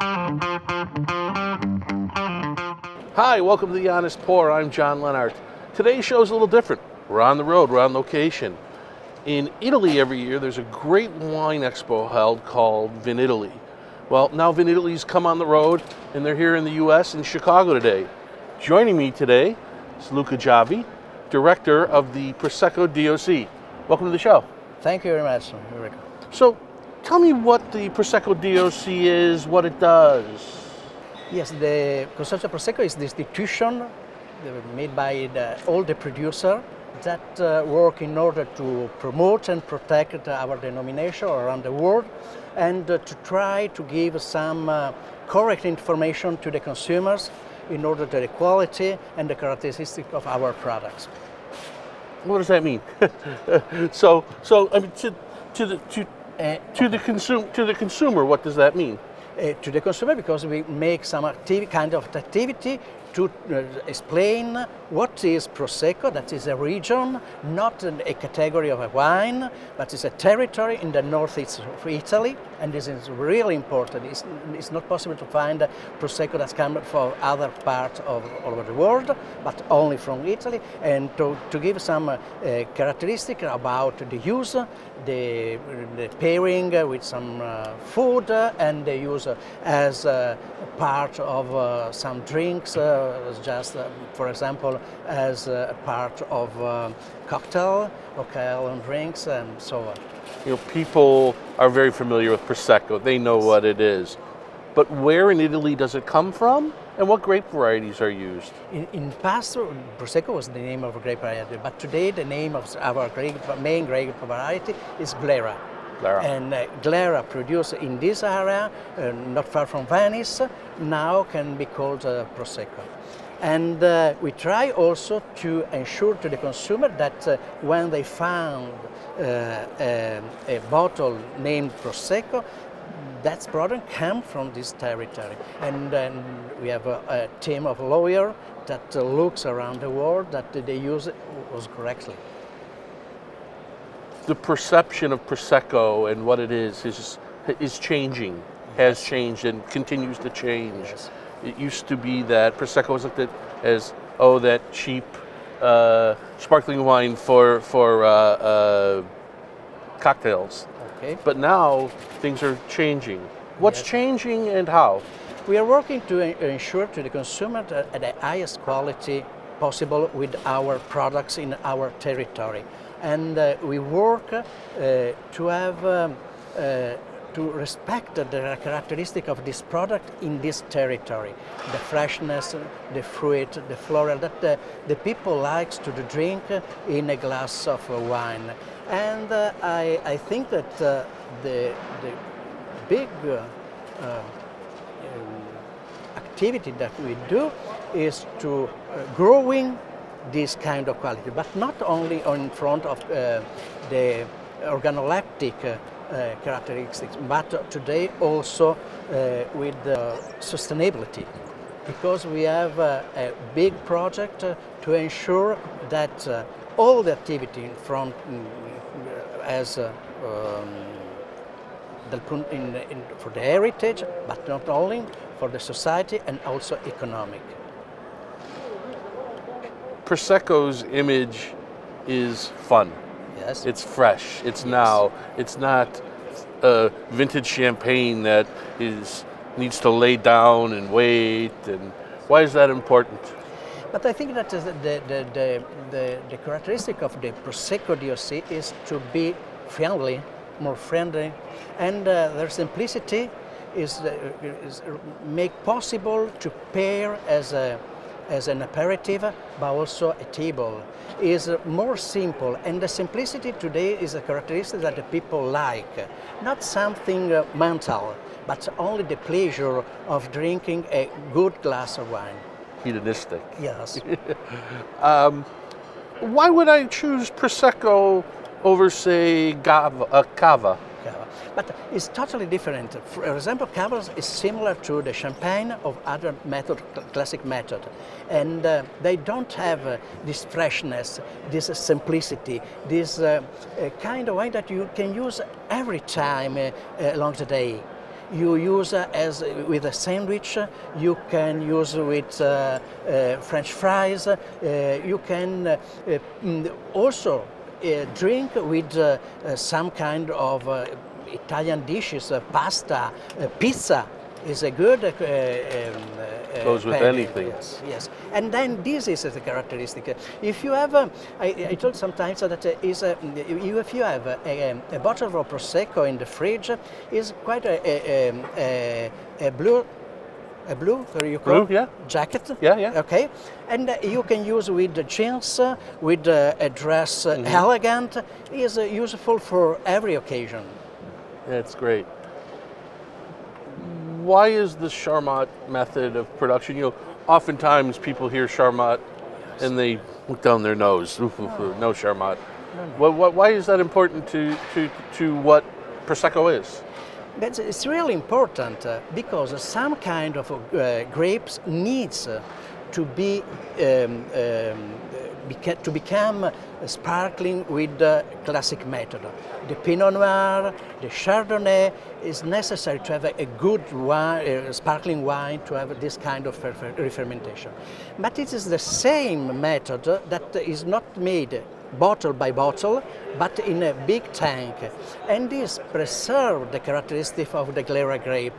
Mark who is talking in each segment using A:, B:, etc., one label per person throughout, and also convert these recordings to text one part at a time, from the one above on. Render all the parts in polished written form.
A: Hi, welcome to The Honest Pour. I'm John Lennart. Today's show is a little different. We're on the road, we're on location. In Italy every year, there's a great wine expo held called VinItaly. Well, now VinItaly's come on the road, and they're here in the U.S. in Chicago today. Joining me today is Luca Giavi, director of the Prosecco DOC. Welcome to the show.
B: Thank you very much, Rick.
A: So, tell me what the Prosecco DOC is, what it does.
B: Yes, the Consorzio Prosecco is the institution made by all the producers that work in order to promote and protect our denomination around the world, and to try to give some correct information to the consumers in order to the quality and the characteristics of our products.
A: What does that mean? So I mean, to the consumer, what does that mean?
B: To the consumer, because we make some kind of activity to explain what is Prosecco. That is a region, not a category of a wine, but it's a territory in the northeast of Italy, and this is really important. It's not possible to find Prosecco that's come from other parts of all over the world, but only from Italy, and to give some characteristic about the use, the pairing with some food, and the use as part of some drinks, just for example, as a part of cocktail and drinks and so on.
A: You know, people are very familiar with Prosecco. They know what it is. But where in Italy does it come from, and what grape varieties are used?
B: In past, Prosecco was the name of a grape variety, but today the name of our main grape variety is Glera. And Glera produced in this area, not far from Venice, now can be called Prosecco. And we try also to ensure to the consumer that when they found a bottle named Prosecco, that product comes from this territory. And then we have a team of lawyers that looks around the world that they use it correctly.
A: The perception of Prosecco and what it is changing, has changed and continues to change.
B: Yes.
A: It used to be that Prosecco was looked at as, that cheap sparkling wine for cocktails.
B: Okay.
A: But now things are changing. What's changing and how?
B: We are working to ensure to the consumer at the highest quality possible with our products in our territory. And we work to have to respect the characteristic of this product in this territory, the freshness, the fruit, the floral that the people likes to drink in a glass of wine. And I think that the big activity that we do is to growing this kind of quality, but not only in front of the organoleptic characteristics, but today also with sustainability, because we have a big project to ensure that all the activity from for the heritage, but not only for the society and also economic.
A: Prosecco's image is fun.
B: Yes.
A: It's fresh. It's now. It's not vintage champagne that needs to lay down and wait. And why is that important?
B: But I think that the characteristic of the Prosecco DOC is to be friendly, more friendly, and their simplicity is make possible to pair as an aperitif, but also a table. Is more simple, and the simplicity today is a characteristic that the people like. Not something mental, but only the pleasure of drinking a good glass of wine.
A: Hedonistic.
B: Yes.
A: Why would I choose Prosecco over, say, Cava?
B: But it's totally different. For example, Cava is similar to the champagne of other classic method. And they don't have this freshness, this simplicity, this kind of wine that you can use every time along the day. you use as with a sandwich. You can use with French fries. You can also drink with some kind of Italian dishes, pasta, pizza. Is a good
A: goes with anything.
B: Yes, yes. And then this is the characteristic. If you have, I told sometimes that if you have a bottle of Prosecco in the fridge, is quite a blue. A blue, what do you call
A: Blue, yeah.
B: Jacket?
A: Yeah, yeah.
B: Okay. And you can use with the jeans, with a dress elegant. Is useful for every occasion.
A: That's great. Why is the Charmat method of production? Oftentimes people hear Charmat and they look down their nose. No Charmat. Why is that important to what Prosecco is?
B: It's really important because some kind of grapes needs to be to become sparkling with the classic method. The Pinot Noir, the Chardonnay is necessary to have a good wine, sparkling wine to have this kind of re-fermentation. But it is the same method that is not made bottle by bottle, but in a big tank. And this preserves the characteristic of the Glera grape,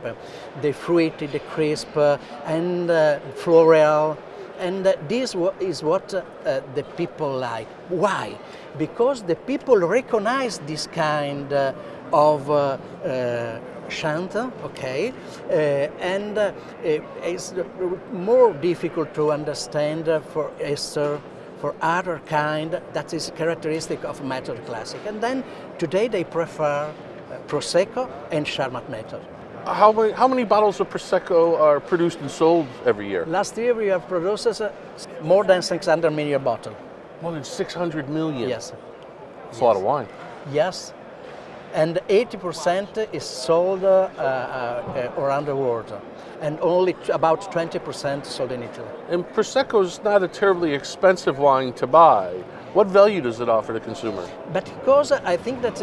B: the fruity, the crisp, and floral. And this is what the people like. Why? Because the people recognize this kind of chant, okay, and it's more difficult to understand for ester, for other kind that is characteristic of method classic. And then today they prefer Prosecco and Charmat method.
A: How many bottles of Prosecco are produced and sold every year?
B: Last year we have produced more than 600 million bottles.
A: More than 600 million?
B: Yes.
A: That's a lot of wine.
B: Yes. And 80% is sold around the world. And only about 20% sold in Italy.
A: And Prosecco is not a terribly expensive wine to buy. What value does it offer the consumer?
B: But because I think that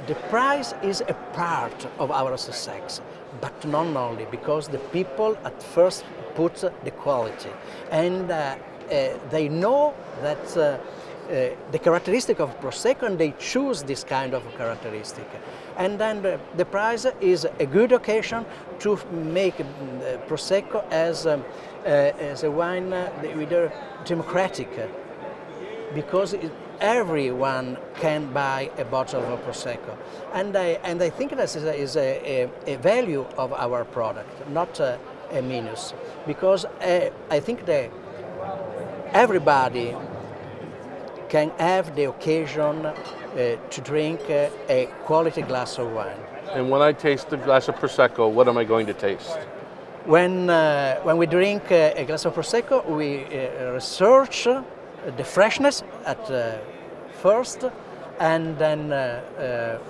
B: the price is a part of our success, but not only, because the people at first put the quality, and they know that the characteristic of Prosecco, and they choose this kind of characteristic. And then the price is a good occasion to make Prosecco as a wine with a democratic, because everyone can buy a bottle of Prosecco. And I think that is a value of our product, not a minus, because I think that everybody can have the occasion to drink a quality glass of wine.
A: And when I taste a glass of Prosecco, what am I going to taste?
B: When we drink a glass of Prosecco, we research the freshness at first, and then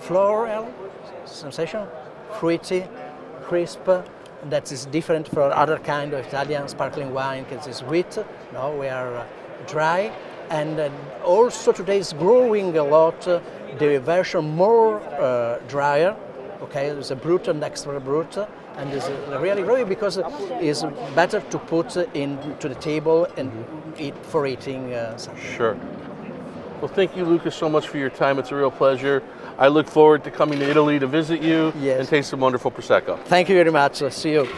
B: floral sensation, fruity, crisp. That is different from other kind of Italian sparkling wine, because it's sweet. No, we are dry. And also today is growing a lot the version more drier. Okay, there's a brut and extra brut, and it's really growing because it's better to put into the table and eat for eating.
A: Sure. Well, thank you, Luca, so much for your time. It's a real pleasure. I look forward to coming to Italy to visit you and taste some wonderful Prosecco.
B: Thank you very much. See you.